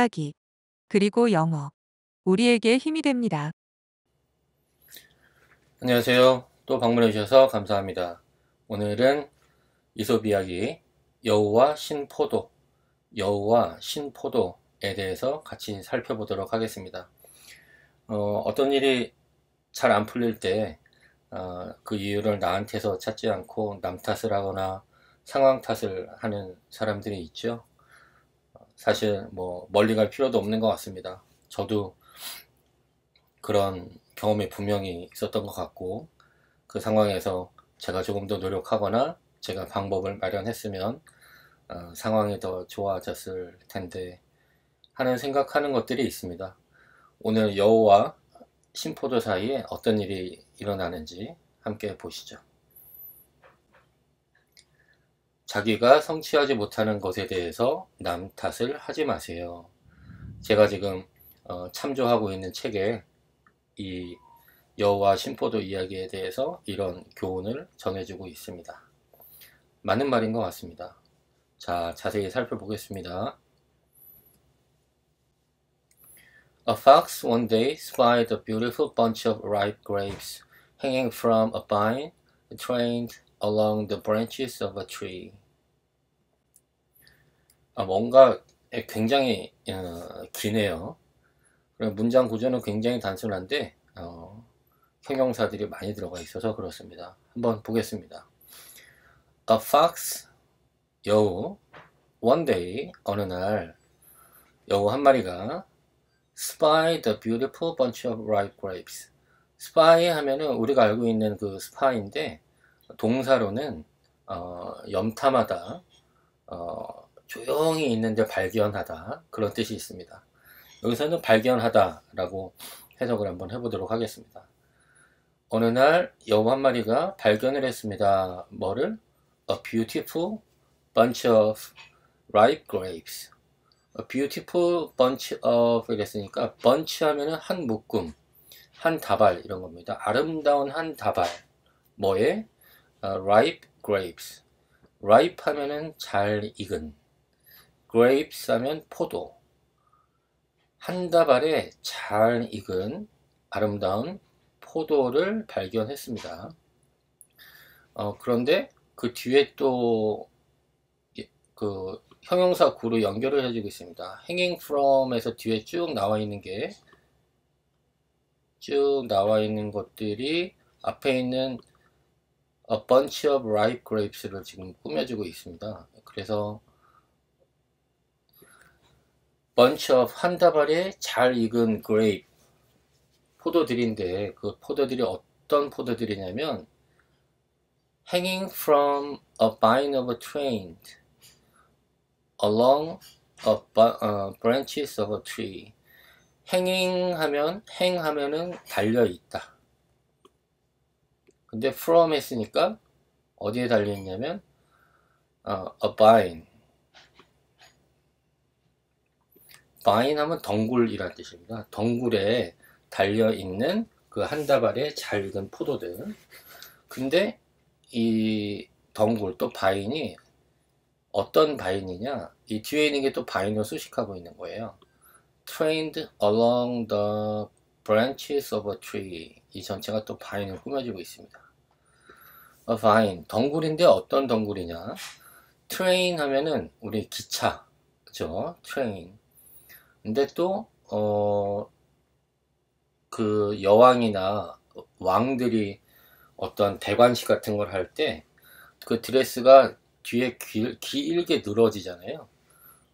이야기, 그리고 영어, 우리에게 힘이 됩니다. 안녕하세요. 또 방문해 주셔서 감사합니다. 오늘은 이솝 이야기 여우와 신포도, 여우와 신포도에 대해서 같이 살펴보도록 하겠습니다. 어떤 일이 잘 안 풀릴 때 그 이유를 나한테서 찾지 않고 남 탓을 하거나 상황 탓을 하는 사람들이 있죠. 사실 뭐 멀리 갈 필요도 없는 것 같습니다. 저도 그런 경험이 분명히 있었던 것 같고, 그 상황에서 제가 조금 더 노력하거나 제가 방법을 마련했으면 상황이 더 좋아졌을 텐데 하는 생각하는 것들이 있습니다. 오늘 여우와 신포도 사이에 어떤 일이 일어나는지 함께 보시죠. 자기가 성취하지 못하는 것에 대해서 남 탓을 하지 마세요. 제가 지금 참조하고 있는 책에 이 여우와 신포도 이야기에 대해서 이런 교훈을 전해주고 있습니다. 맞는 말인 것 같습니다. 자, 자세히 살펴보겠습니다. A fox one day spied a beautiful bunch of ripe grapes hanging from a vine trained along the branches of a tree. 뭔가 굉장히 기네요. 문장 구조는 굉장히 단순한데 형용사들이 많이 들어가 있어서 그렇습니다. 한번 보겠습니다. A fox, 여우, one day, 어느 날, 여우 한 마리가 spied a beautiful bunch of ripe grapes. spy 하면은 우리가 알고 있는 그 spy인데, 동사로는 염탐하다, 조용히 있는데 발견하다, 그런 뜻이 있습니다. 여기서는 발견하다 라고 해석을 한번 해보도록 하겠습니다. 어느 날 여우 한 마리가 발견을 했습니다. 뭐를? A beautiful bunch of ripe grapes. A beautiful bunch of 이랬으니까 bunch 하면은 한 묶음, 한 다발 이런 겁니다. 아름다운 한 다발. 뭐에? ripe grapes. ripe 하면은 잘 익은. grapes 하면 포도. 한 다발에 잘 익은 아름다운 포도를 발견했습니다. 그런데 그 뒤에 또 그 형용사 구로 연결을 해주고 있습니다. hanging from에서 뒤에 쭉 나와 있는 것들이 앞에 있는 a bunch of ripe grapes를 지금 꾸며주고 있습니다. 그래서 bunch of 한 다발에 잘 익은 grape 포도들인데 그 포도들이 어떤 포도들이냐면 hanging from a vine of a train along branches of a tree. hanging 하면은 달려있다. 근데 from 했으니까 어디에 달려있냐면 a vine. vine 하면 덩굴이란 뜻입니다. 덩굴에 달려있는 그 한 다발의 잘 익은 포도들. 근데 이 덩굴 또 바인이 어떤 바인이냐, 이 뒤에 있는 게 또 바인을 수식하고 있는 거예요. trained along the branches of a tree. 이 전체가 또 바인을 꾸며지고 있습니다. a vine, 덩굴인데 어떤 덩굴이냐, train 하면은 우리 기차죠, train. 근데 또 그 여왕이나 왕들이 어떤 대관식 같은 걸 할 때 그 드레스가 뒤에 길게 늘어지잖아요.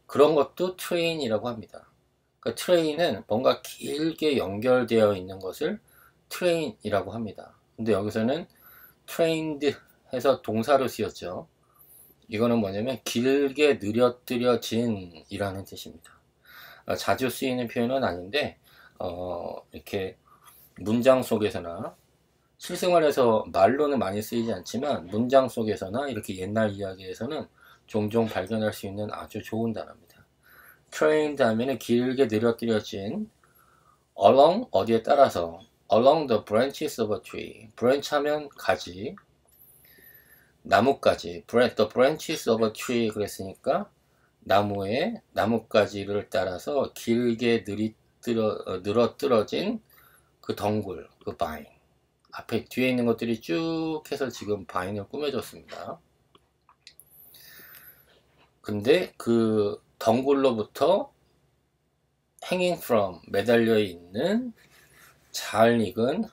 그런 것도 트레인이라고 합니다. 그러니까 트레인은 뭔가 길게 연결되어 있는 것을 트레인이라고 합니다. 근데 여기서는 trained 해서 동사로 쓰였죠. 이거는 뭐냐면 길게 느려뜨려진 이라는 뜻입니다. 자주 쓰이는 표현은 아닌데 이렇게 문장 속에서나 실생활에서 말로는 많이 쓰이지 않지만 문장 속에서나 이렇게 옛날 이야기에서는 종종 발견할 수 있는 아주 좋은 단어입니다. trained 하면은 길게 늘어뜨려진, along 어디에 따라서, along the branches of a tree. branch 하면 가지, 나뭇가지, the branches of a tree 그랬으니까 나뭇가지를 따라서 길게 늘어뜨러진 그 덩굴, 그 바인. 앞에 뒤에 있는 것들이 쭉 해서 지금 바인을 꾸며줬습니다. 근데 그 덩굴로부터 hanging from, 매달려 있는 잘 익은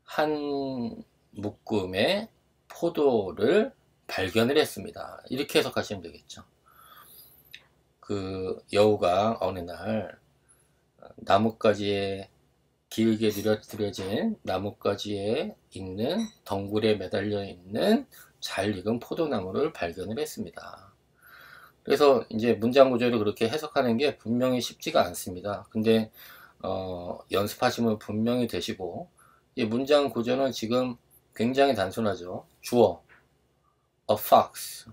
한 묶음의 포도를 발견을 했습니다. 이렇게 해석하시면 되겠죠. 그 여우가 어느 날 나뭇가지에 길게 늘어뜨려진 나뭇가지에 있는 덩굴에 매달려 있는 잘 익은 포도나무를 발견을 했습니다. 그래서 이제 문장 구조를 그렇게 해석하는 게 분명히 쉽지가 않습니다. 근데 연습하시면 분명히 되시고, 이 문장 구조는 지금 굉장히 단순하죠. 주어, a fox,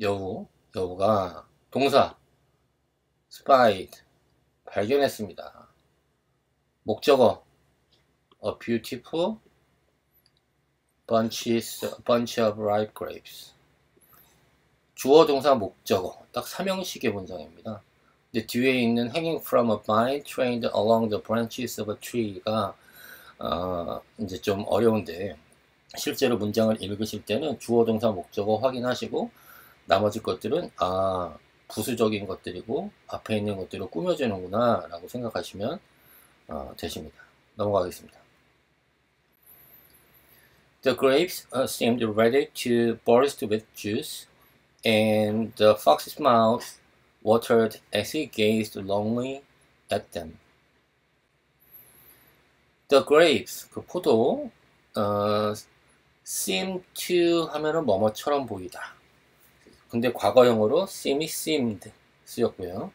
여우가 동사, spied, 발견했습니다. 목적어, a beautiful bunch of ripe grapes. 주어, 동사, 목적어. 딱 삼형식의 문장입니다. 근데 뒤에 있는 hanging from a vine trained along the branches of a tree가 이제 좀 어려운데, 실제로 문장을 읽으실 때는 주어, 동사, 목적어 확인하시고 나머지 것들은 부수적인 것들이고 앞에 있는 것들을 꾸며주는구나 라고 생각하시면 되십니다. 넘어가겠습니다. The grapes seemed ready to burst with juice, and the fox's mouth watered as he gazed longingly at them. The grapes, 그 포도, seem to 하면은 뭐뭐처럼 보이다. 근데 과거형으로 seemed 쓰였고요.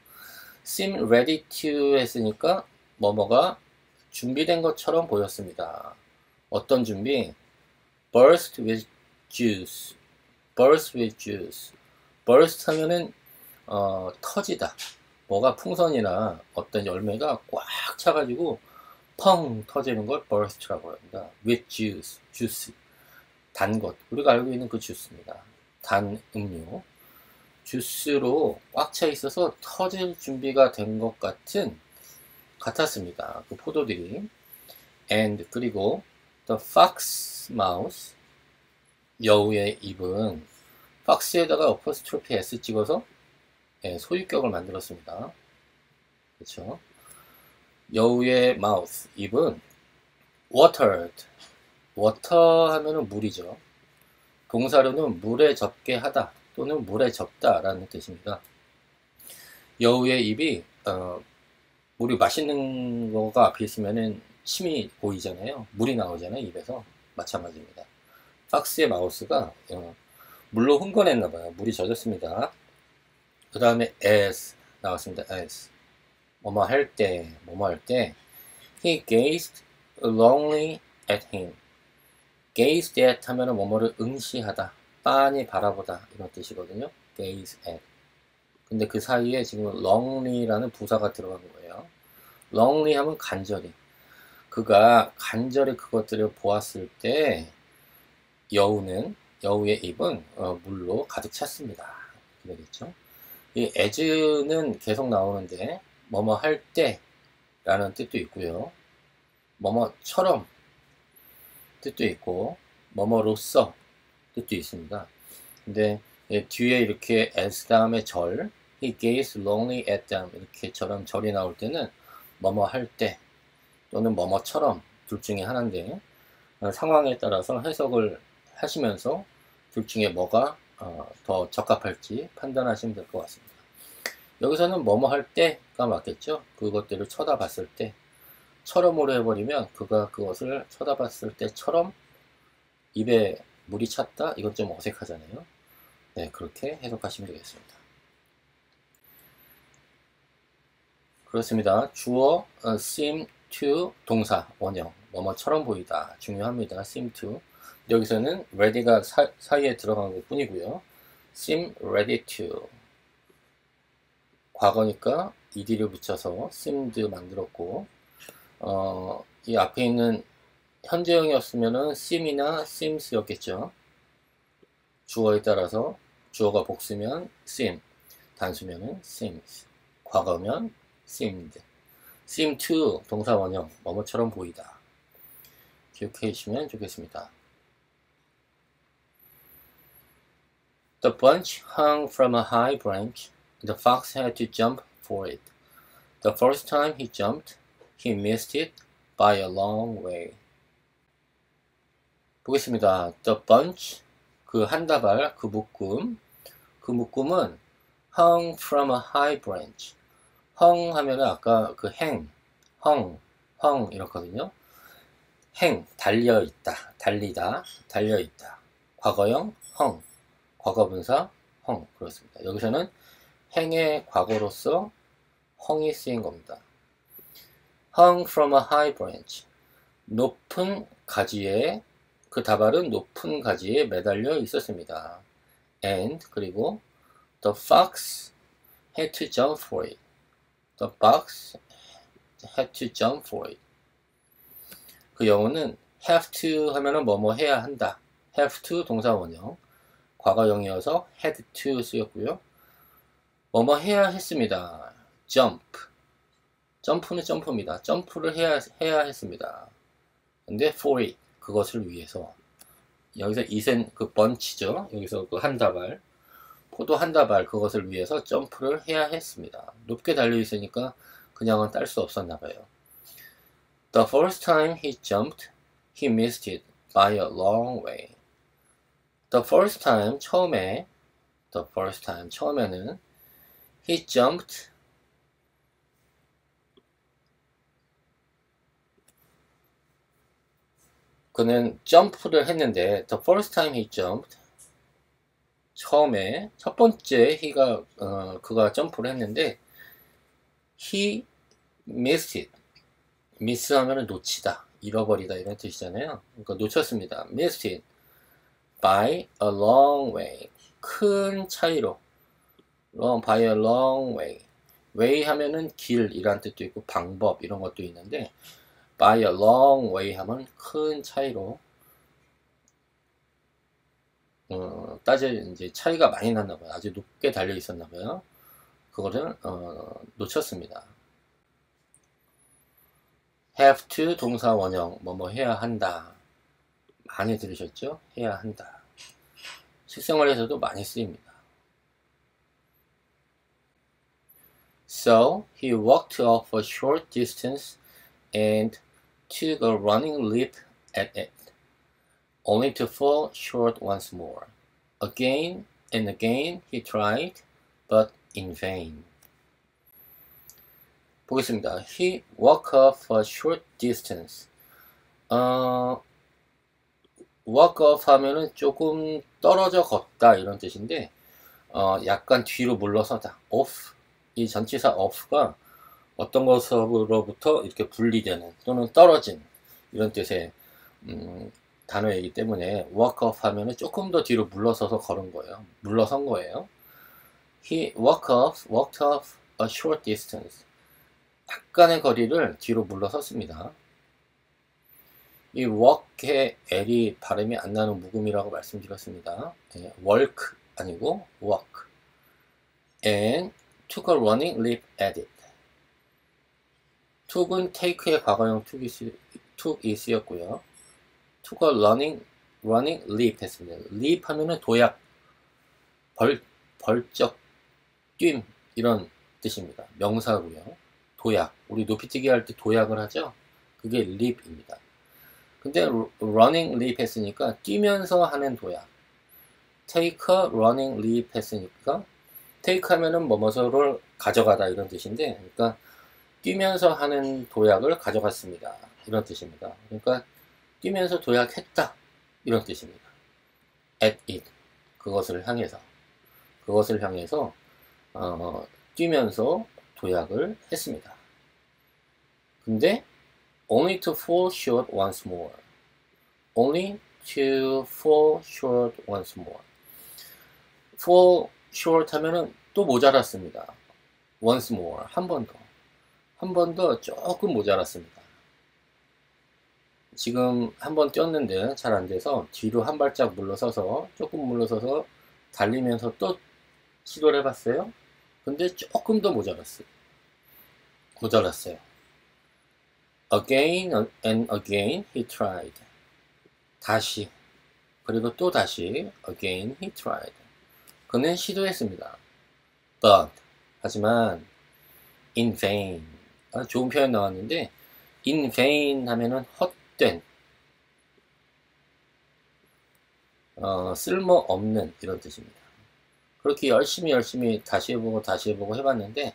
seem ready to 했으니까 뭐뭐가 준비된 것처럼 보였습니다. 어떤 준비? burst with juice. burst with juice. burst 하면은 터지다. 뭐가 풍선이나 어떤 열매가 꽉 차가지고 펑 터지는 걸 burst라고 합니다. with juice. 주스. 단 것. 우리가 알고 있는 그 주스입니다. 단 음료. 주스로 꽉 차 있어서 터질 준비가 된 것 같았습니다. 그 포도들이. And 그리고 the fox mouth, 여우의 입은 fox에다가 apostrophe s 찍어서 소유격을 만들었습니다. 그렇죠? 여우의 mouth, 입은 watered. water 하면은 물이죠. 동사로는 물에 젖게 하다 또는 물에 젖다 라는 뜻입니다. 여우의 입이 물이 맛있는 거가 앞에 있으면은 침이 보이잖아요. 물이 나오잖아요. 입에서. 마찬가지입니다. 팍스의 마우스가 물로 흥건했나봐요. 물이 젖었습니다. 그 다음에 as 나왔습니다. as 뭐뭐 할 때 he gazed longingly at him. gaze at 하면은 뭐뭐를 응시하다, 빤히 바라보다 이런 뜻이거든요. gaze at. 근데 그 사이에 지금 longingly라는 부사가 들어간 거예요. longingly 하면 간절히. 그가 간절히 그것들을 보았을 때 여우의 입은 물로 가득 찼습니다. 그러겠죠. 이 as는 계속 나오는데 뭐뭐 할 때라는 뜻도 있고요. 뭐뭐처럼 뜻도 있고 뭐뭐로써 뜻도 있습니다. 근데 뒤에 이렇게 as 다음에 절, he gazed longingly at them 이렇게처럼 절이 나올 때는 뭐뭐 할 때 또는 뭐뭐처럼 둘 중에 하나인데 상황에 따라서 해석을 하시면서 둘 중에 뭐가 더 적합할지 판단하시면 될 것 같습니다. 여기서는 뭐뭐 할 때가 맞겠죠. 그것들을 쳐다봤을 때 처럼으로 해버리면 그가 그것을 쳐다봤을 때처럼 입에 물이 찼다? 이건 좀 어색하잖아요. 네, 그렇게 해석하시면 되겠습니다. 그렇습니다. 주어 seem to 동사 원형 뭐뭐처럼 보이다 중요합니다. seem to 여기서는 ready가 사이에 들어간 것 뿐이고요. seem ready to 과거니까 ed를 붙여서 seemed 만들었고 이 앞에 있는 현재형이었으면은 seem이나 seems였겠죠. 주어에 따라서 주어가 복수면 seem, 단수면은 seems, 과거면 seemed. seem to 동사 원형, 뭐뭐처럼 보이다. 기억해 주시면 좋겠습니다. The bunch hung from a high branch. The fox had to jump for it. The first time he jumped, he missed it by a long way. 보겠습니다. The bunch, 그 한 다발, 그 묶음. 그 묶음은 hung from a high branch. hung 하면은 아까 그 hang, hung 이렇거든요. hang, 달려있다, 달리다, 달려있다. 과거형 hung, 과거분사 hung, 그렇습니다. 여기서는 hang의 과거로서 hung이 쓰인 겁니다. hung from a high branch. 높은 가지에, 그 다발은 높은 가지에 매달려 있었습니다. And, 그리고 the fox had to jump for it. The fox had to jump for it. 그 영어는 have to 하면은 뭐뭐 해야 한다. have to 동사 원형. 과거형이어서 had to 쓰였고요. 뭐뭐 해야 했습니다. jump. 점프는 점프입니다. 점프를 해야 했습니다. 근데 for it, 그것을 위해서. 여기서 it은 그 번치죠. 여기서 그 한 다발, 포도 한 다발, 그것을 위해서 점프를 해야 했습니다. 높게 달려 있으니까 그냥은 딸 수 없었나 봐요. The first time he jumped, he missed it by a long way. The first time, 처음에, the first time, 처음에는 he jumped, 그는 점프를 했는데 the first time he jumped, 처음에 첫 번째 그가 점프를 했는데 he missed it. miss 하면은 놓치다, 잃어버리다 이런 뜻이잖아요. 그러니까 놓쳤습니다. missed it by a long way. 큰 차이로. by a long way. way 하면은 길이란 뜻도 있고 방법 이런 것도 있는데 by a long way 하면 큰 차이로. 이제 차이가 많이 났나 봐요. 아주 높게 달려 있었나 봐요. 그거를 놓쳤습니다. have to 동사 원형, 뭐뭐 해야 한다. 많이 들으셨죠? 해야 한다. 실생활에서도 많이 쓰입니다. So he walked off a short distance and took a running leap at it, only to fall short once more. Again and again he tried, but in vain. 보겠습니다. He walked off a short distance. walk off 하면은 조금 떨어져 걷다 이런 뜻인데, 약간 뒤로 물러서다. off. 이 전치사 off가 어떤 것으로부터 이렇게 분리되는 또는 떨어진 이런 뜻의 단어이기 때문에 walk off 하면은 조금 더 뒤로 물러서서 걸은 거예요. 물러선 거예요. He walked off a short distance. 약간의 거리를 뒤로 물러섰습니다. 이 walk의 L이 발음이 안 나는 묵음이라고 말씀드렸습니다. walk 아니고 walk. And took a running leap at it. took은 take의 과거형 took이 쓰였고요. took a running leap 했습니다. leap 하면은 도약, 벌쩍 뛴 이런 뜻입니다. 명사고요. 도약. 우리 높이뛰기 할 때 도약을 하죠. 그게 leap입니다. 근데 running leap 했으니까 뛰면서 하는 도약. take a running leap 했으니까 take 하면은 뭐뭐를 가져가다 이런 뜻인데, 그러니까 뛰면서 하는 도약을 가져갔습니다. 이런 뜻입니다. 그러니까 뛰면서 도약했다. 이런 뜻입니다. at it. 그것을 향해서 뛰면서 도약을 했습니다. 근데 only to fall short once more. only to fall short once more. fall short 하면은 또 모자랐습니다. once more. 한 번 더 조금 모자랐습니다. 지금 한 번 뛰었는데 잘 안 돼서 뒤로 한 발짝 물러서서 조금 물러서서 달리면서 또 시도를 해봤어요. 근데 조금 더 모자랐어요. Again and again he tried. 다시, 그리고 또 다시 again he tried. 그는 시도했습니다. But, 하지만 in vain. 좋은 표현 나왔는데 in vain 하면은 헛된, 쓸모없는 이런 뜻입니다. 그렇게 열심히 다시 해보고 해봤는데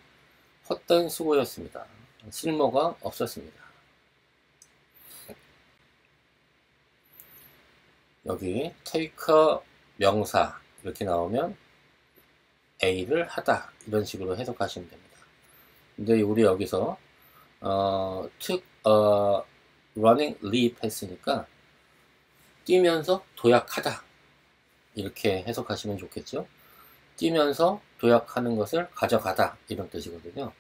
헛된 수고였습니다. 쓸모가 없었습니다. 여기 take 명사 이렇게 나오면 A를 하다 이런 식으로 해석하시면 됩니다. 근데 우리 여기서 took a running leap 했으니까 뛰면서 도약하다 이렇게 해석하시면 좋겠죠. 뛰면서 도약하는 것을 가져가다 이런 뜻이거든요.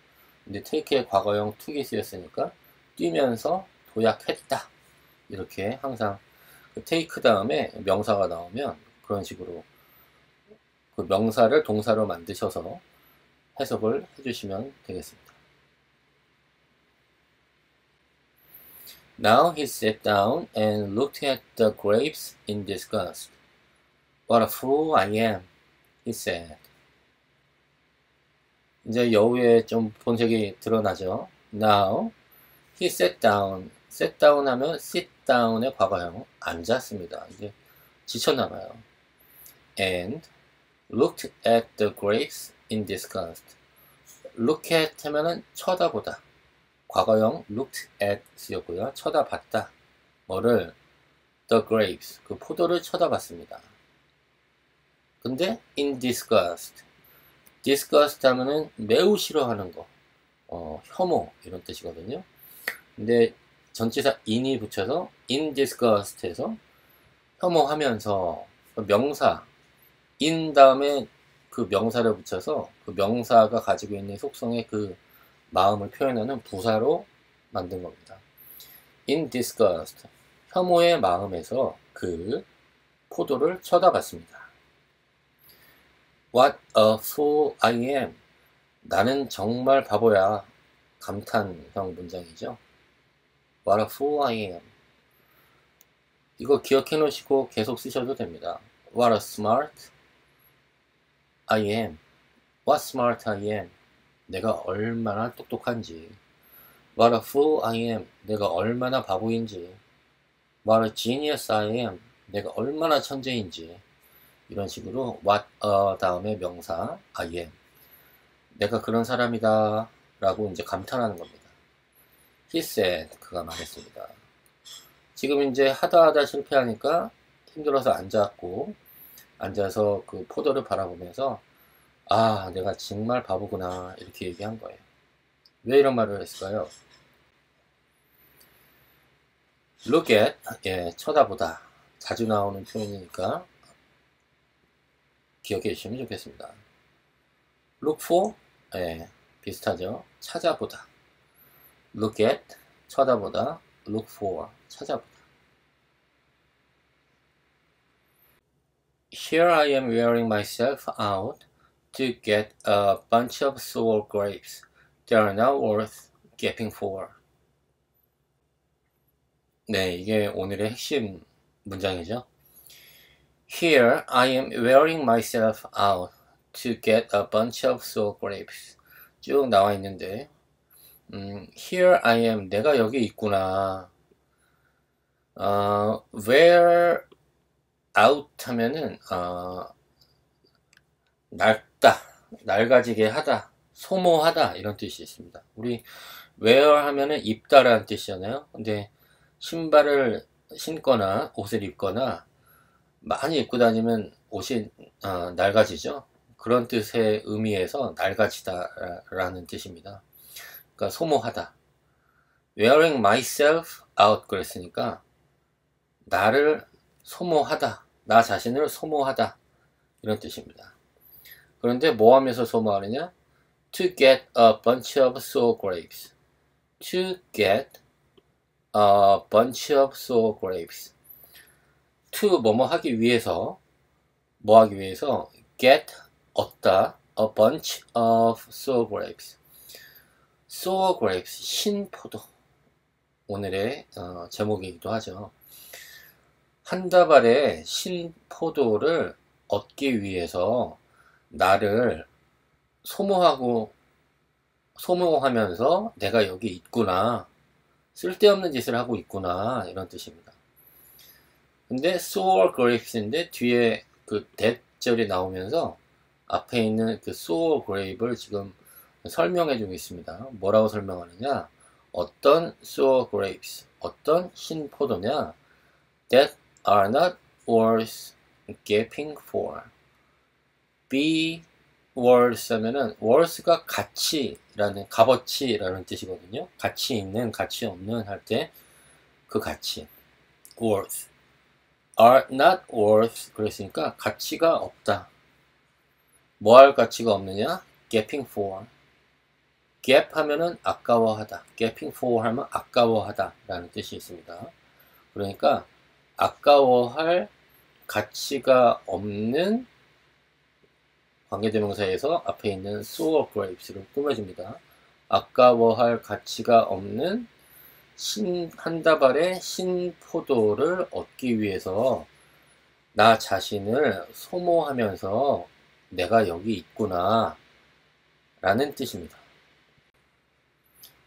근데 take의 과거형 took이 쓰였으니까 뛰면서 도약했다 이렇게 항상 그 take 다음에 명사가 나오면 그런 식으로 그 명사를 동사로 만드셔서 해석을 해주시면 되겠습니다. Now he sat down and looked at the grapes in disgust. What a fool I am, he said. 이제 여우의 좀 본색이 드러나죠. Now he sat down. Sat down 하면 sit down의 과거형. 앉았습니다. 이제 지쳤나봐요. And looked at the grapes in disgust. Look at 하면은 쳐다보다. 과거형 looked at 쓰였고요. 쳐다봤다. 뭐를? The grapes. 그 포도를 쳐다봤습니다. 근데 in disgust. disgust 하면은 매우 싫어하는 거. 혐오 이런 뜻이거든요. 근데 전치사 in이 붙여서 in disgust 해서 혐오하면서 명사 in 다음에 그 명사를 붙여서 그 명사가 가지고 있는 속성의 그 마음을 표현하는 부사로 만든 겁니다. in disgust, 혐오의 마음에서 그 포도를 쳐다봤습니다. What a fool I am. 나는 정말 바보야. 감탄형 문장이죠. What a fool I am. 이거 기억해 놓으시고 계속 쓰셔도 됩니다. What a smart I am. What smart I am. 내가 얼마나 똑똑한지. What a fool I am. 내가 얼마나 바보인지. What a genius I am. 내가 얼마나 천재인지. 이런 식으로 what a 다음에 명사 I am. 내가 그런 사람이다 라고 이제 감탄하는 겁니다. He said. 그가 말했습니다. 지금 이제 하다 실패하니까 힘들어서 앉아서 그 포도를 바라보면서 아, 내가 정말 바보구나 이렇게 얘기한 거예요. 왜 이런 말을 했을까요? Look at, 예, 쳐다보다. 자주 나오는 표현이니까 기억해 주시면 좋겠습니다. Look for, 예, 비슷하죠. 찾아보다. Look at, 쳐다보다. Look for, 찾아보다. Here I am wearing myself out to get a bunch of sour grapes. They are not worth gaping for. 네, 이게 오늘의 핵심 문장이죠. Here I am wearing myself out to get a bunch of sour grapes. 쭉 나와 있는데, here I am, 내가 여기 있구나. wear out 하면은, 낡아지게 하다, 소모하다, 이런 뜻이 있습니다. 우리 wear 하면은 입다라는 뜻이잖아요. 근데 신발을 신거나 옷을 입거나 많이 입고 다니면 옷이 낡아지죠. 그런 뜻의 의미에서 낡아지다 라는 뜻입니다. 그러니까 소모하다. wearing myself out 그랬으니까 나를 소모하다, 나 자신을 소모하다 이런 뜻입니다. 그런데 뭐 하면서 소모하느냐? To get a bunch of sour grapes. To get a bunch of sour grapes. To 뭐뭐 하기 위해서, 뭐 하기 위해서 get 얻다 a bunch of sour grapes. sour grapes 신포도 오늘의 제목이기도 하죠. 한 다발의 신포도를 얻기 위해서 나를 소모하면서 내가 여기 있구나, 쓸데없는 짓을 하고 있구나, 이런 뜻입니다. 근데 sour grapes인데 뒤에 그 that절이 나오면서 앞에 있는 그 sour grape를 지금 설명해 주고 있습니다. 뭐라고 설명하느냐? 어떤 sour grapes, 어떤 신포도냐? that are not worth gaping for. be worth 하면은 worth가 가치라는, 값어치라는 뜻이거든요. 가치 있는, 가치 없는 할 때 그 가치. worth. are not worth 그랬으니까 가치가 없다. 뭐 할 가치가 없느냐? gaping for. gap 하면은 아까워하다. gaping for 하면 아까워하다 라는 뜻이 있습니다. 그러니까 아까워할 가치가 없는 관계대명사에서 앞에 있는 sour grapes를 꾸며줍니다. 아까워할 가치가 없는 한 다발의 신포도를 얻기 위해서 나 자신을 소모하면서 내가 여기 있구나 라는 뜻입니다.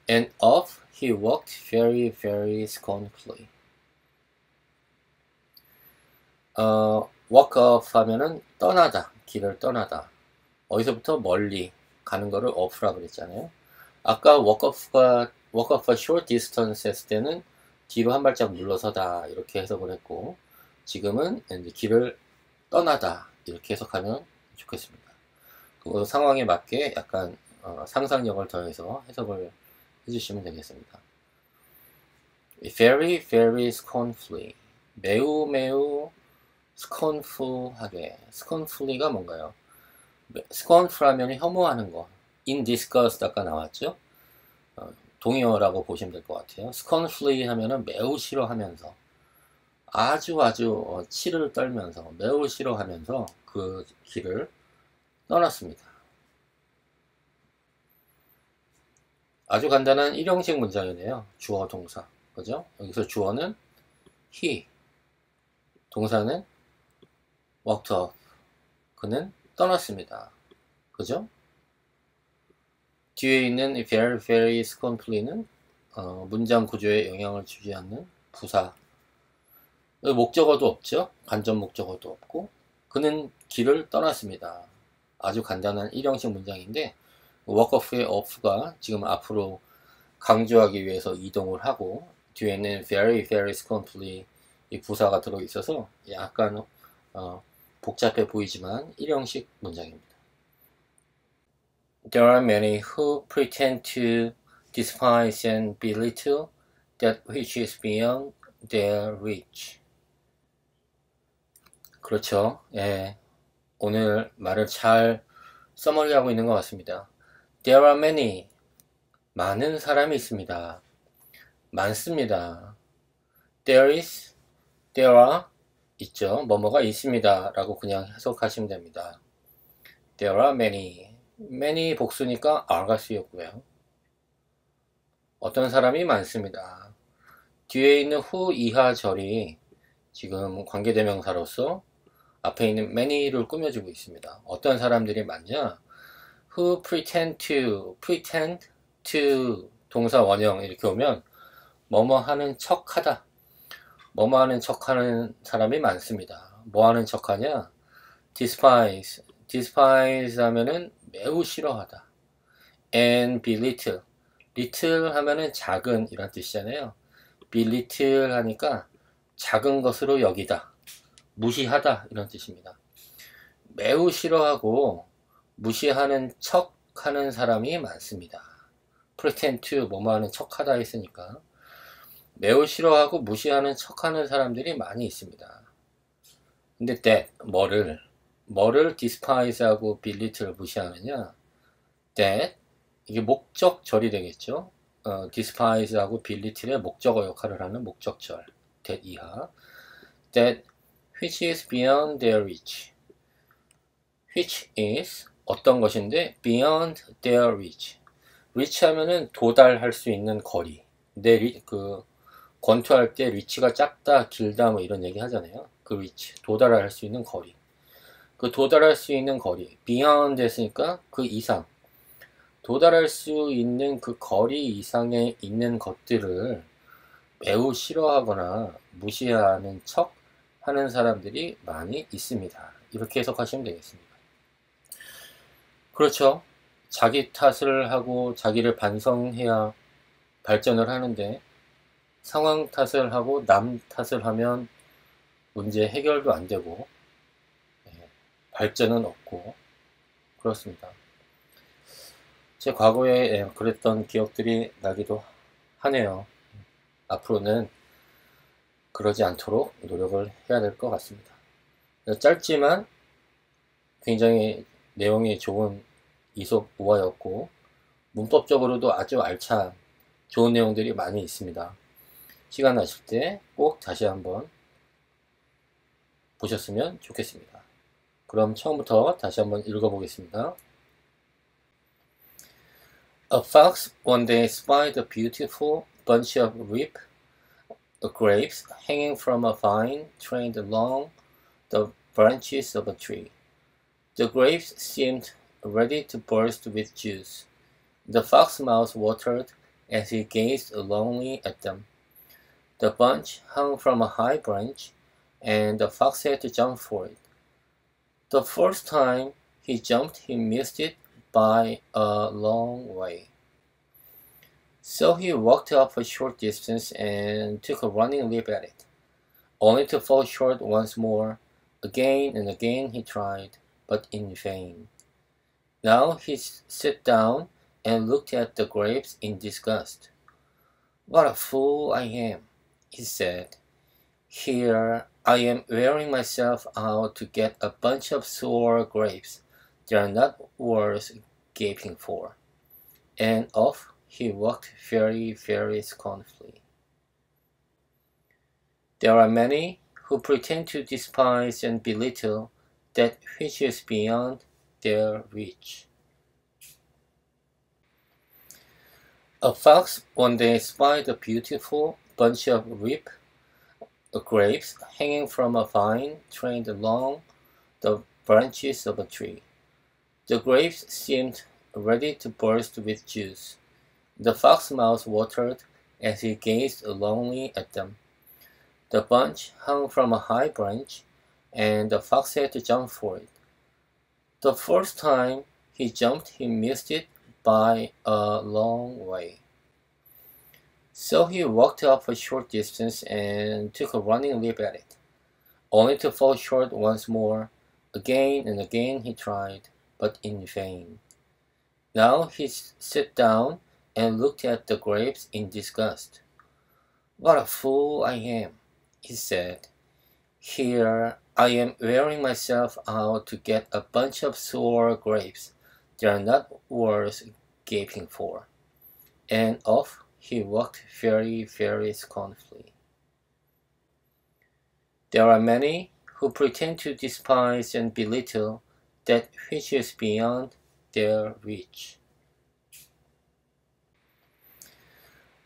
And off he walked very, very scornfully. walk off 하면은 떠나다, 길을 떠나다. 어디서부터 멀리 가는 거를 off라고 그랬잖아요. 아까 walk off a short distance 했을 때는 뒤로 한 발짝 물러서다 이렇게 해석을 했고, 지금은 이제 길을 떠나다 이렇게 해석하면 좋겠습니다. 그 상황에 맞게 약간 상상력을 더해서 해석을 해주시면 되겠습니다. very, very scornfully. 매우 매우 scornful하게. scornfully가 뭔가요? scornful 하면 혐오하는 거. in disgust 아까 나왔죠? 동의어라고 보시면 될 것 같아요. scornfully 하면은 매우 싫어하면서, 아주 치를 떨면서, 매우 싫어하면서 그 길을 떠났습니다. 아주 간단한 일형식 문장이네요. 주어, 동사. 그죠? 여기서 주어는 he, 동사는 walked off. 그는 떠났습니다. 그죠? 뒤에 있는 very, very scornfully는 문장 구조에 영향을 주지 않는 부사. 목적어도 없죠? 간접 목적어도 없고. 그는 길을 떠났습니다. 아주 간단한 일형식 문장인데 walk off의 off가 지금 앞으로 강조하기 위해서 이동을 하고, 뒤에는 very, very scornfully 이 부사가 들어있어서 약간 복잡해 보이지만 일형식 문장입니다. There are many who pretend to despise and belittle that which is beyond their reach. 그렇죠. 예. 오늘 말을 잘 써머리하고 있는 것 같습니다. There are many. 많은 사람이 있습니다. 많습니다. There is, there are, 있죠. 뭐뭐가 있습니다. 라고 그냥 해석하시면 됩니다. There are many. many 복수니까 are가 쓰였고요. 어떤 사람이 많습니다. 뒤에 있는 who 이하 절이 지금 관계대명사로서 앞에 있는 many를 꾸며주고 있습니다. 어떤 사람들이 많냐? who pretend to 동사 원형 이렇게 오면 뭐뭐 하는 척하다, 뭐뭐 하는 척하는 사람이 많습니다. 뭐 하는 척하냐? despise 하면은 매우 싫어하다. and belittle 하면은 작은 이란 뜻이잖아요. belittle 하니까 작은 것으로 여기다, 무시하다 이런 뜻입니다. 매우 싫어하고 무시하는 척 하는 사람이 많습니다. pretend to 뭐뭐 하는 척하다 했으니까 매우 싫어하고 무시하는 척하는 사람들이 많이 있습니다. 근데 that 뭐를 despise하고 belittle을 무시하느냐? that 이게 목적절이 되겠죠. despise하고 belittle의 목적어 역할을 하는 목적절 that 이하. that which is beyond their reach. which is 어떤 것인데 beyond their reach. reach 하면은 도달할 수 있는 거리. 권투할 때 reach가 작다, 길다 뭐 이런 얘기 하잖아요. 그 reach, 도달할 수 있는 거리. 그 도달할 수 있는 거리, beyond 했으니까 그 이상. 도달할 수 있는 그 거리 이상에 있는 것들을 매우 싫어하거나 무시하는 척 하는 사람들이 많이 있습니다. 이렇게 해석하시면 되겠습니다. 그렇죠. 자기 탓을 하고 자기를 반성해야 발전을 하는데 상황 탓을 하고 남 탓을 하면 문제 해결도 안 되고 발전은 없고 그렇습니다. 제 과거에 그랬던 기억들이 나기도 하네요. 앞으로는 그러지 않도록 노력을 해야 될 것 같습니다. 짧지만 굉장히 내용이 좋은 이솝 우화였고 문법적으로도 아주 알찬 좋은 내용들이 많이 있습니다. 시간 나실 때 꼭 다시 한번 보셨으면 좋겠습니다. 그럼 처음부터 다시 한번 읽어보겠습니다. A fox one day spied a beautiful bunch of grapes hanging from a vine trained along the branches of a tree. The grapes seemed ready to burst with juice. The fox's mouth watered as he gazed longingly at them. The bunch hung from a high branch, and the fox had to jump for it. The first time he jumped, he missed it by a long way. So he walked up a short distance and took a running leap at it, only to fall short once more. Again and again he tried, but in vain. Now he sat down and looked at the grapes in disgust. "What a fool I am," he said. "Here I am wearing myself out to get a bunch of sour grapes. They are not worth gaping for." And off he walked very, very scornfully. There are many who pretend to despise and belittle that which is beyond their reach. A fox one day spied a beautiful bunch of grapes hanging from a vine trained along the branches of a tree. The grapes seemed ready to burst with juice. The fox's mouth watered as he gazed longingly at them. The bunch hung from a high branch, and the fox had to jump for it. The first time he jumped, he missed it by a long way. So he walked up a short distance and took a running leap at it, only to fall short once more. Again and again he tried, but in vain. Now he sat down and looked at the grapes in disgust. "What a fool I am," he said. "Here I am wearing myself out to get a bunch of sour grapes. They are not worth gaping for." And off he walked very, very scornfully. There are many who pretend to despise and belittle that which is beyond their reach.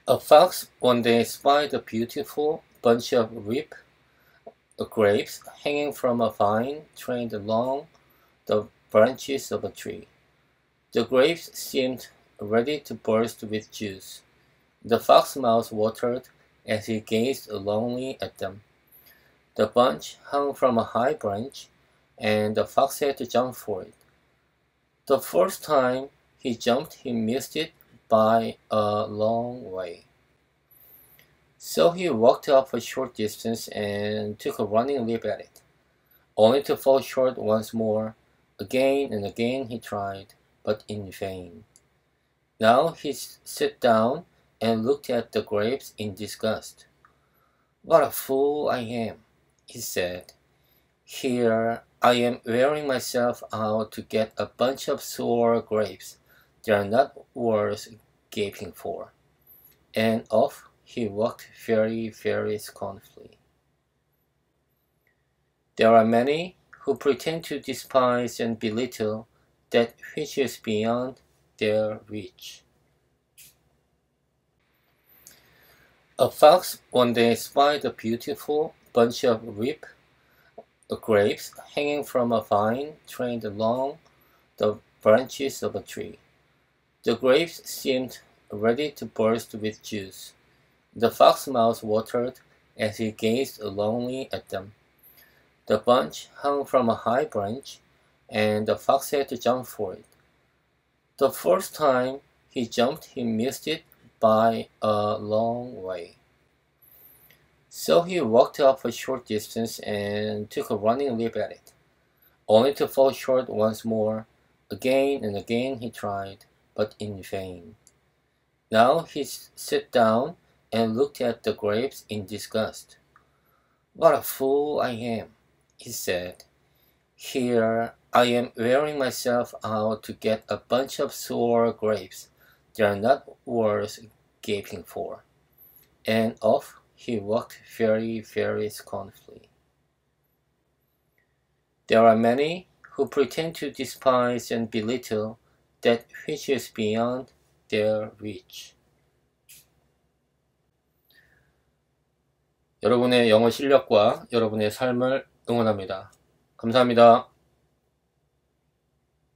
A fox one day spied a beautiful bunch of grapes hanging from a vine trained along the branches of a tree. The grapes seemed ready to burst with juice. The fox's mouth watered as he gazed longingly at them. The bunch hung from a high branch, and the fox had to jump for it. The first time he jumped, he missed it by a long way. So he walked up a short distance and took a running leap at it, only to fall short once more. Again and again he tried, but in vain. Now he sat down and looked at the grapes in disgust. "What a fool I am," he said. "Here I am wearing myself out to get a bunch of sour grapes. They are not worth gaping for." And off he walked very, very scornfully. There are many who pretend to despise and belittle that which is beyond their reach. A fox one day spied a beautiful bunch of ripe grapes hanging from a vine trained along the branches of a tree. The grapes seemed ready to burst with juice. The fox's mouth watered as he gazed longingly at them. The bunch hung from a high branch, and the fox had to jump for it. The first time he jumped, he missed it by a long way. So he walked up a short distance and took a running leap at it, only to fall short once more. Again and again he tried, but in vain. Now he sat down and looked at the grapes in disgust. "What a fool I am," he said. "Here I am wearing myself out to get a bunch of sour grapes. They are not worth gaping for." And off he walked very, very scornfully. There are many who pretend to despise and belittle that which is beyond their reach. 여러분의 영어 실력과 여러분의 삶을 응원합니다. 감사합니다.